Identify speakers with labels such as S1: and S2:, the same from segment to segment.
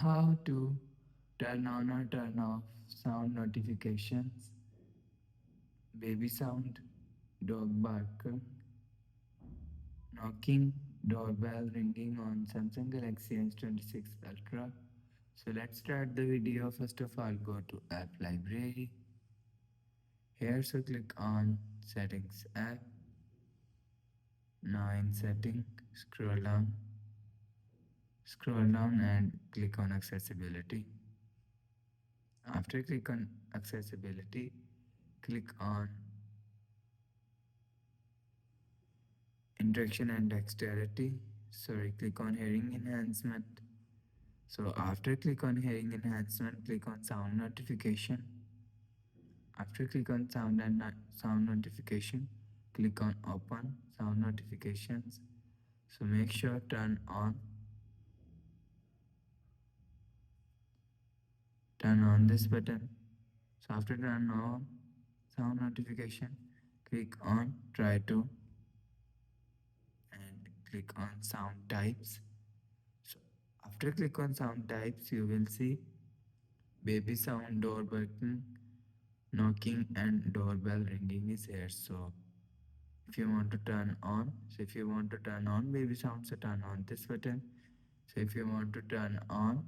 S1: How to turn on or turn off sound notifications, baby sound, dog barking, knocking, doorbell ringing on Samsung Galaxy S26 Ultra. So let's start the video. First of all, go to App Library. Here, so click on Settings app. Now in Setting, scroll down and click on Accessibility. After click on Accessibility, click on Interaction and Dexterity. Sorry, click on Hearing Enhancement. So after click on Hearing Enhancement, click on Sound Notification. After click on Sound Notification, click on Open Sound Notifications. So make sure turn on this button. So after turn on sound notification, click on Try to and click on Sound Types. So after click on Sound Types, you will see baby sound, door barking, knocking, and doorbell ringing is here. So if you want to turn on baby sound, so turn on this button. So if you want to turn on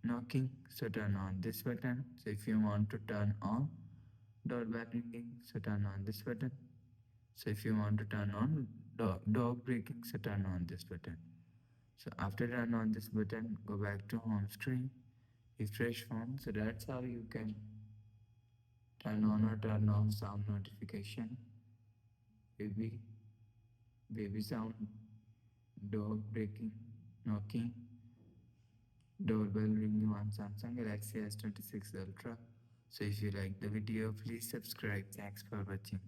S1: knocking, so turn on this button. So if you want to turn on doorbell ringing, so turn on this button. So if you want to turn on dog breaking, so turn on this button. So after turn on this button, go back to home screen, refresh phone. So that's how you can turn on or turn off sound notification, baby, baby sound, dog breaking, knocking, doorbell ringing on Samsung Galaxy S26 Ultra. So if you like the video, please subscribe. Thanks for watching.